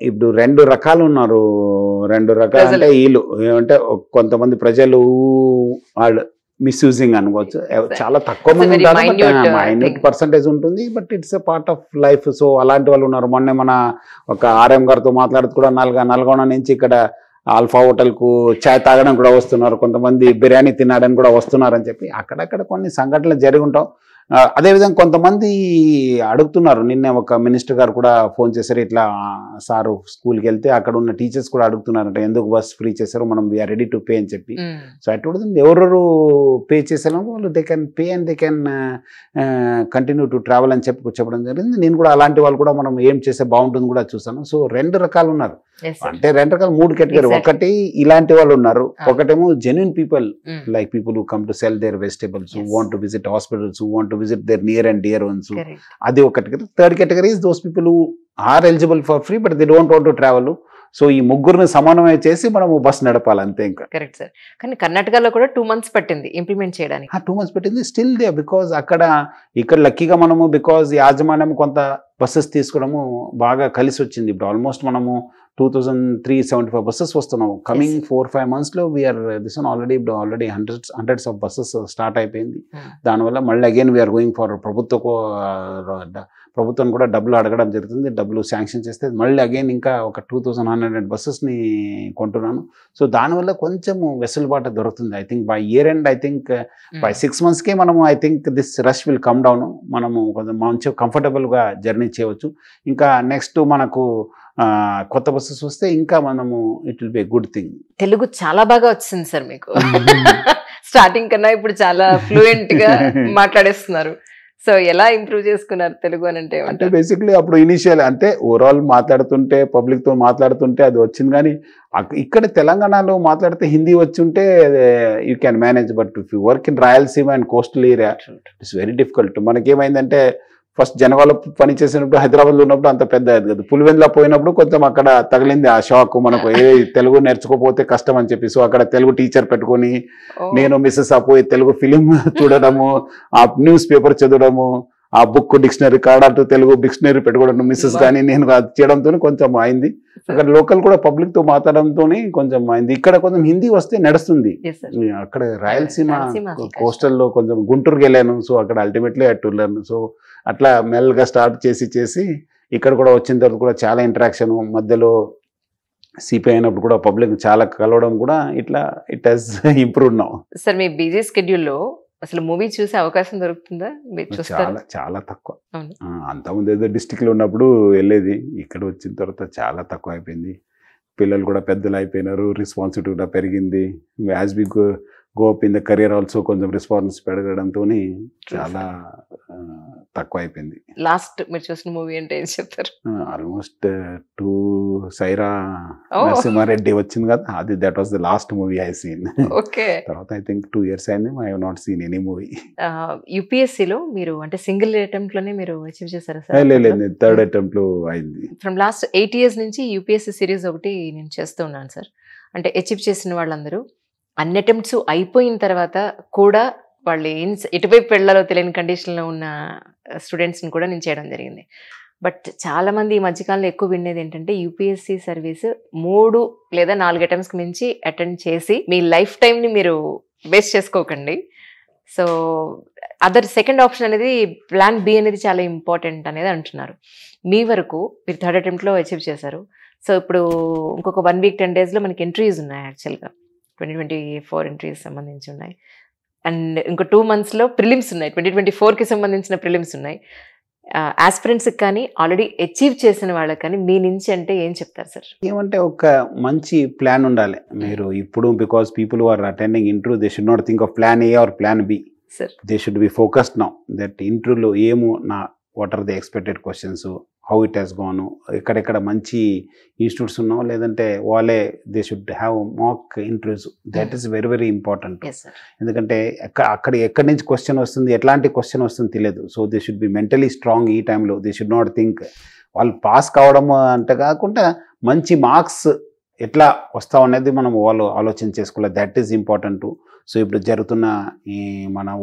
ఇప్పుడు 2 రకాలు ఉన్నారు. 2 రకాలు అంటే వీళ్ళు ఏమంటే కొంతమంది ప్రజలు వాళ్ళు మిస్యూజింగ్ అనుకోవచ్చు. చాలా తక్కువ మంది ఉంటారు, మైన్యూట్ పర్సంటేజ్ ఉంటుంది. But it's a part of life. So అలాంటి వాళ్ళు ఉన్నారు. మొన్నే మన ఒక ఆర్ఎం గారితో మాట్లాడుతూ కూడా నల్గొండ నుంచి ఇక్కడ ఆల్ఫా హోటల్కు చాయ్ తాగడం కూడా వస్తున్నారు, కొంతమంది బిర్యానీ తినడానికి కూడా వస్తున్నారని చెప్పి అక్కడక్కడ కొన్ని సంఘటనలు జరిగి ఉంటాం. అదేవిధంగా కొంతమంది అడుగుతున్నారు. నిన్నే ఒక మినిస్టర్ గారు కూడా ఫోన్ చేశారు, ఇట్లా సారు స్కూల్కి వెళ్తే అక్కడ ఉన్న టీచర్స్ కూడా అడుగుతున్నారంట, ఎందుకు బస్ ఫ్రీ చేశారు, మనం వీఆర్ రెడీ టు పే అని చెప్పి. సో అటు ఎవరెవరు పే చేశారో వాళ్ళు they can pay and they can continue to travel అని చెప్పడం జరిగింది. నేను కూడా అలాంటి వాళ్ళు కూడా మనం ఏం చేస్తే బాగుంటుంది కూడా చూసాను. సో 2 రకాలు ఉన్నారు, అంటే 2 రకాలు 3 కేటగిరీ. ఒకటి ఇలాంటి వాళ్ళు ఉన్నారు, ఒకటేమో genuine people like people who come to sell their vegetables, who want to visit hospitals, who want to visit their near and dear ones. అది ఒక category. Third category is those people who are eligible for free but they don't want to travel. So ఈ ముగ్గురిని సమన్వయం చేసి మనము bus నడపాలి అంతే. ఇంకా కరెక్ట్ సార్. కానీ కర్ణాటకలో కూడా 2 months పట్టింది ఇంప్లిమెంట్ చేయడానికి. 2 months పట్టింది. స్టిల్ దే బికాజ్ ఇక్కడ లక్కీగా మనము బికాజ్ యాజమాన్యం కొంత బస్సెస్ తీసుకోవడము బాగా కలిసి వచ్చింది. ఇప్పుడు ఆల్మోస్ట్ మనము 2375 బస్సెస్ వస్తున్నాము. కమింగ్ 4-5 monthsలో we're this one already hundreds of buses start అయిపోయింది. దానివల్ల మళ్ళీ అగైన్ వీఆర్ గోయింగ్ ఫర్ ప్రభుత్వం కూడా డబ్బులు అడగడం జరుగుతుంది. డబ్బులు శాంక్షన్ చేస్తే మళ్ళీ అగైన్ ఇంకా ఒక 2100 బస్సెస్ని కొంటున్నాను. సో దానివల్ల కొంచెం వెసులుబాటు దొరుకుతుంది. I think by year end, I think by 6 monthsకే మనము I think this rush will come down. మనము కొంచెం మంచి కంఫర్టబుల్గా జర్నీ చేయవచ్చు. ఇంకా నెక్స్ట్ మనకు కొత్త బస్సెస్ వస్తే ఇంకా మనము it will be good thing. Telugu చాలా బాగా వచ్చింది సార్ మీకు. స్టార్టింగ్ కన్నా ఇప్పుడు చాలా ఫ్లూయెంట్ గా మాట్లాడేస్తున్నారు. సో ఎలా ఇంప్రూవ్ చేసుకున్నారు తెలుగు అని అంటే బేసిక్లీ అప్పుడు ఇనిషియల్ అంటే ఓవరాల్ మాట్లాడుతుంటే పబ్లిక్తో మాట్లాడుతుంటే అది వచ్చింది. కానీ ఇక్కడ తెలంగాణలో మాట్లాడితే హిందీ వచ్చి ఉంటే you can manage. But if you work in Rayalaseema and coastal area it's very difficult. మనకేమైందంటే ఫస్ట్ జనగాలో పని చేసినప్పుడు హైదరాబాద్లో ఉన్నప్పుడు అంత పెద్ద కదా, పులివెందులో పోయినప్పుడు కొంచెం అక్కడ తగిలింది ఆ షాక్. మనకు తెలుగు నేర్చుకోపోతే కష్టం అని చెప్పి. సో అక్కడ తెలుగు టీచర్ పెట్టుకొని నేను మిస్సెస్ పోయి తెలుగు ఫిలిం చూడడము, ఆ న్యూస్ పేపర్ చదవడము, ఆ బుక్ డిక్షనరీ కాడాటు తెలుగు డిక్షనరీ పెట్టుకోవడం మిస్సెస్ కానీ నేను చేయడంతో కొంచెం అయింది. అక్కడ లోకల్ కూడా పబ్లిక్ తో మాట్లాడడంతో కొంచెం అయింది. ఇక్కడ కొంచెం హిందీ వస్తే నడుస్తుంది. అక్కడ రాయలసీమ కోస్టల్లో కొంచెం గుంటూరుకి వెళ్ళాను. సో అక్కడ అల్టిమేట్లీ అటు వెళ్ళాను. సో అట్లా మెల్లగా స్టార్ట్ చేసి ఇక్కడ కూడా వచ్చిన తర్వాత కూడా చాలా ఇంటరాక్షన్ మధ్యలో సిపిఐ అయినప్పుడు కూడా పబ్లిక్ చాలా కలవడం కూడా ఇట్లా it has improve now. Sir మీ బిజీ స్కెడ్యూల్లో అసలు మూవీ చూసే అవకాశం దొరుకుతుందా? చాలా తక్కువ. అంతకుముందు ఏదో డిస్టిక్లో ఉన్నప్పుడు వెళ్ళేది, ఇక్కడ వచ్చిన తర్వాత చాలా తక్కువ అయిపోయింది. పిల్లలు కూడా పెద్దలు అయిపోయినారు, రెస్పాన్సిబిలిటీ కూడా పెరిగింది. As we go up in the career also కొంచెం రెస్పాన్స్ పెరగడంతో చాలా తక్కువ అయిపోయింది. లాస్ట్ మీరు చూసిన మూవీ అంటే ఏం చెప్తారు? ఆల్మోస్ట్ 2 సైరా నరసింహారెడ్డి వచ్చింది కదా, అది that was the last movie I seen. Okay. తర్వాత ఐ థింక్ 2 years అయింది, I have not seen any movie. యూపీఎస్సీలో మీరు అంటే సింగిల్ అటెంప్ట్ లోనే మీరు అచీవ్ చేశారా సార్? లేదు, థర్డ్ అటెంప్ట్ లో అయింది. ఫ్రమ్ లాస్ట్ 8 years నుంచి యూపీఎస్సీ సిరీస్ ఒకటి నేను చేస్తూ ఉన్నాను సార్. అంటే అచీవ్ చేసిన వాళ్ళందరూ అన్ని అటెంప్ట్స్ అయిపోయిన తర్వాత కూడా వాళ్ళు ఎటువైపు వెళ్ళాలో తెలియని కండిషన్లో ఉన్న స్టూడెంట్స్ని కూడా నేను చేయడం జరిగింది. బట్ చాలామంది ఈ మధ్యకాలంలో ఎక్కువ వినేది ఏంటంటే యూపీఎస్సీ సర్వీస్ 3 లేదా 4 అటెంప్ట్స్కి మించి అటెండ్ చేసి మీ లైఫ్ టైంని మీరు వేస్ట్ చేసుకోకండి. సో సెకండ్ ఆప్షన్ అనేది ప్లాన్ బి అనేది చాలా ఇంపార్టెంట్ అనేది అంటున్నారు. మీ వరకు మీరు థర్డ్ అటెంప్ట్లో అచీవ్ చేశారు. సో ఇప్పుడు ఇంకొక 1 week 10 daysలో మనకి ఎంట్రీస్ ఉన్నాయి. యాక్చువల్గా 2024 ఎంట్రీస్ సంబంధించి ఉన్నాయి. అండ్ ఇంకో 2 monthsలో ప్రిలిమ్స్ ఉన్నాయి. 2024కి సంబంధించిన ప్రిలిమ్స్ ఉన్నాయి. ఆస్పిరెంట్స్కి కానీ ఆల్రెడీ అచీవ్ చేసిన వాళ్ళకి కానీ మీ నుంచి అంటే ఏం చెప్తారు సార్? ఏమంటే ఒక మంచి ప్లాన్ ఉండాలి. మీరు ఇప్పుడు because people are attending interview they should not think of plan A or plan B. They should be focused now that ఇంటర్వ్యూలో what are the expected questions, how it has gone, ఎక్కడెక్కడ మంచి institutes ఉన్నావు, లేదంటే వాళ్ళే they should have mock interviews. That is very very important. ఎందుకంటే ఎక్కడి నుంచి question వస్తుంది, ఎట్లాంటి క్వశ్చన్ వస్తుంది తెలియదు. So they should be mentally strong. ఈ టైంలో దే షుడ్ నాట్ థింక్ వాళ్ళు పాస్ కావడం అంటే కాకుండా మంచి మార్క్స్ ఎట్లా వస్తావు అనేది మనం వాళ్ళు ఆలోచన చేసుకోవాలి. That is important. సో ఇప్పుడు జరుగుతున్న ఈ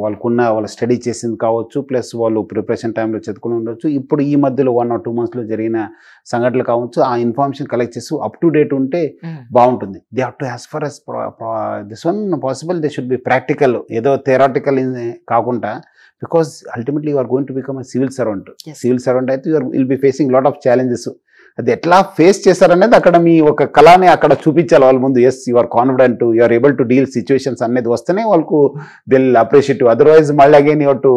వాళ్ళ స్టడీ చేసింది కావచ్చు, ప్లస్ వాళ్ళు ప్రిపరేషన్ టైంలో చదువుకుని ఉండొచ్చు, ఇప్పుడు ఈ మధ్యలో 1 or 2 monthsలో జరిగిన సంఘటనలు కావచ్చు, ఆ ఇన్ఫర్మేషన్ కలెక్ట్ చేసి అప్ టు డేట్ ఉంటే బాగుంటుంది. They have to as far as this one possible they should be practical, ఏదో థియరాటికల్ కాకుండా, because ultimately you are going to become a civil servant. Civil servant అయితే you will be facing lot of challenges. అది ఎట్లా face చేశారనేది అక్కడ మీ ఒక కళని అక్కడ చూపించాలి వాళ్ళ ముందు. Yes you are confident, you are able to deal situations అనేది వస్తేనే వాళ్ళకు దిల్ అప్రిషియేటివ్. అదర్వైజ్ మళ్ళీ అగైన్ యూ టు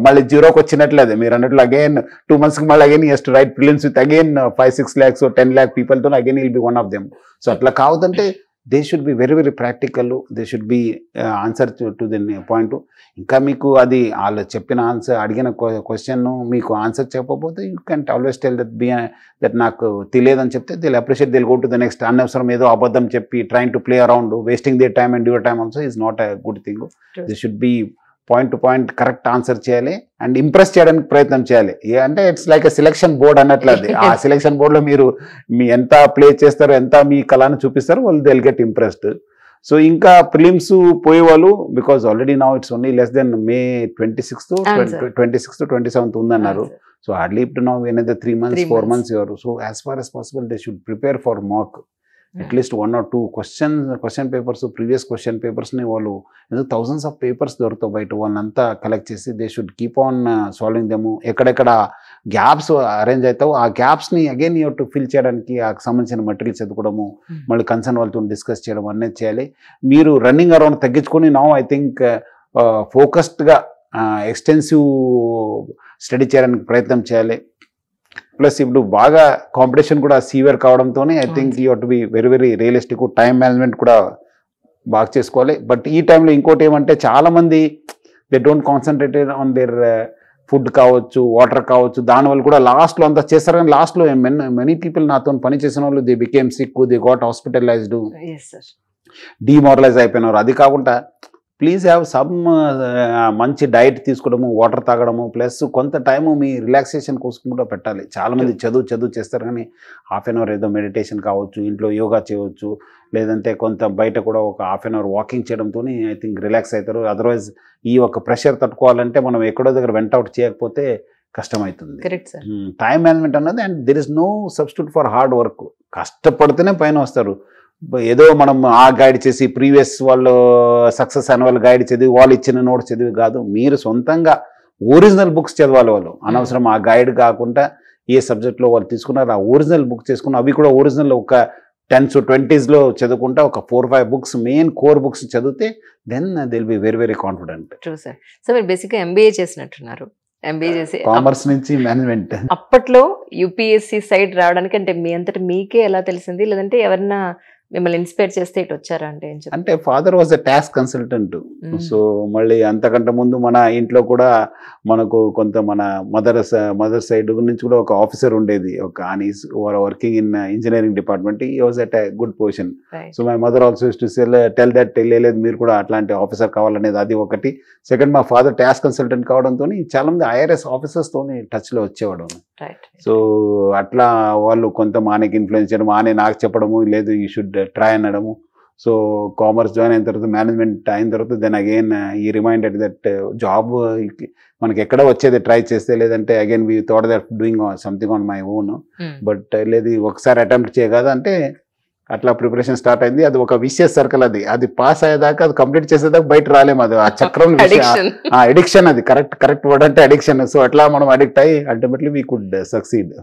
మళ్ళీ జీరోకి వచ్చినట్లేదు. మీరు అన్నట్లు అగైన్ 2 monthsకి మళ్ళీ again you to write prelims with again 5-6 lakhs or 10 lakh పీపుల్తో again will be one of them. So అట్లా కావద్దంటే they should be very very practical, they should be answer to the point. ఇంకా మీకు అది వాళ్ళు చెప్పిన ఆన్సర్, అడిగిన question మీకు ఆన్సర్ చెప్పకపోతే you can always tell that నాకు తెలియదని చెప్తే they'll appreciate, they'll go to the next. అనవసరం ఏదో అబద్ధం చెప్పి trying to play around, wasting their time and your time also is not a good thing. They should be point to point correct answer చేయాలి and impress చేయడానికి ప్రయత్నం చేయాలి. అంటే it's like a selection board అన్నట్లు. అది ఆ selection బోర్డులో మీరు మీ ఎంత ప్లే చేస్తారో, ఎంత మీ కళను చూపిస్తారో వాళ్ళు they will get impressed. So ఇంకా ప్రిలిమ్స్ పోయేవాళ్ళు, because already now it's only less than May 26th, 27th ఉందన్నారు. So hardly up to now another 3 months, 4 months. So as far as possible they should prepare for mock. At least 1 or 2 question papers, previous question పేపర్స్ని వాళ్ళు thousands of papers దొరుకుతాయి బయట, వాళ్ళంతా collect చేసి they should keep on solving them. ఎక్కడెక్కడ gaps arrange అవుతావు ఆ గ్యాప్స్ని అగైన్ యూ టు ఫిల్ చేయడానికి ఆ సంబంధించిన మెటీరియల్ చదువుకోవడము, మళ్ళీ కన్సర్న్ వాళ్ళతో డిస్కస్ చేయడం అనేది చేయాలి. మీరు రన్నింగ్ అరౌండ్ తగ్గించుకొని నౌ ఐ థింక్ ఫోకస్డ్గా ఎక్స్టెన్సివ్ స్టడీ చేయడానికి ప్రయత్నం చేయాలి. ప్లస్ ఇప్పుడు బాగా కాంపిటీషన్ కూడా సీవియర్ కావడంతోనే I think you have to be very very realistic. Time management కూడా బాగా చేసుకోవాలి. బట్ ఈ టైంలో ఇంకోటి ఏమంటే చాలామంది they don't concentrated on their food కావచ్చు, వాటర్ కావచ్చు, దానివల్ల కూడా లాస్ట్లో అంతా చేస్తారు. కానీ లాస్ట్లో మెనీ పీపుల్ నాతో పని చేసిన వాళ్ళు they became sick, they got hospitalised, demoralise అయిపోయినారు. అది కాకుండా ప్లీజ్ హ్యావ్ సమ్ మంచి డైట్ తీసుకోవడము, వాటర్ తాగడము, ప్లస్ కొంత టైము మీ రిలాక్సేషన్ కోసం కూడా పెట్టాలి. చాలామంది చదువు చేస్తారు కానీ ½ an hour ఏదో మెడిటేషన్ కావచ్చు, ఇంట్లో యోగా చేయవచ్చు, లేదంటే కొంత బయట కూడా ఒక ½ an hour వాకింగ్ చేయడంతో ఐ థింక్ రిలాక్స్ అవుతారు. అదర్వైజ్ ఈ ఒక ప్రెషర్ తట్టుకోవాలంటే మనం ఎక్కడో దగ్గర వెంట అవుట్ చేయకపోతే కష్టమవుతుంది. టైం మేనేజ్మెంట్ అన్నది, and there is no substitute for hard work. కష్టపడితేనే పైన వస్తారు. ఏదో మనం ఆ గైడ్ చేసి ప్రీవియస్ వాళ్ళు సక్సెస్ అయిన వాళ్ళు గైడ్ చదివి వాళ్ళు ఇచ్చిన నోట్స్ చదివి కాదు, మీరు సొంతంగా ఒరిజినల్ బుక్స్ చదవాలి. వాళ్ళు అనవసరం ఆ గైడ్ కాకుండా ఏ సబ్జెక్ట్లో వాళ్ళు తీసుకున్నారు ఆ ఒరిజినల్ బుక్ చేసుకుని, అవి కూడా ఒరిజినల్ ఒక 10s, 20sలో చదువుకుంటా ఒక 4-5 books మెయిన్ కోర్ బుక్స్ చదివితే then they will be very very confident. True sir. So మీరు బేసిక్గా ఎంబీఏ చేసినట్టున్నారు. ఎంబీఏ చేసి కామర్స్ నుంచి మేనేజ్మెంట్. అప్పట్లో యూపీఎస్సీ సైడ్ రావడానికి అంటే మీ అంతటి మీకే ఎలా తెలిసింది, లేదంటే ఎవరన్నా మిమ్మల్ని ఇన్స్పైర్ చేస్తే ఇటు వచ్చారా? అంటే father was a tax consultant. So మళ్ళీ అంతకంటే ముందు మన ఇంట్లో కూడా మనకు కొంత మన మదర్ సైడ్ నుంచి కూడా ఒక ఆఫీసర్ ఉండేది, ఒక అనీస్ working in engineering department. He was at a good position. So my mother also used to tell that లేదు మీరు కూడా అట్లాంటి ఆఫీసర్ కావాలనేది. అది ఒకటి. సెకండ్, మా ఫాదర్ ట్యాక్స్ కన్సల్టెంట్ కావడంతో చాలా మంది IRS ఆఫీసర్స్ తోని టచ్ లో వచ్చేవాడు. సో అట్లా వాళ్ళు కొంత మానేకి ఇన్ఫ్లుయెన్స్ చేయడం, మానే నాకు చెప్పడము, లేదు యూ షుడ్ ట్రై అనడము. సో కామర్స్ జాయిన్ అయిన తర్వాత, మేనేజ్మెంట్ అయిన తర్వాత then again he reminded that job మనకి ఎక్కడ వచ్చేది ట్రై చేస్తే, లేదంటే again we thought that doing something on my own. But లేదు ఒకసారి అటెంప్ట్ చేయగలదు అంటే అట్లా ప్రిపరేషన్ స్టార్ట్ అయింది. అది ఒక విషియస్ సర్కిల్. అది పాస్ అయ్యేదాకా, అది కంప్లీట్ చేసేదాకా బయట రాలేము. అది ఆ చక్రం అడిక్షన్. అది కరెక్ట్ వర్డ్ అంటే అడిక్షన్. సో అట్లా మనం అడిక్ట్ అయ్యి అల్టిమేట్లీ వీ కుడ్ సక్సీడ్.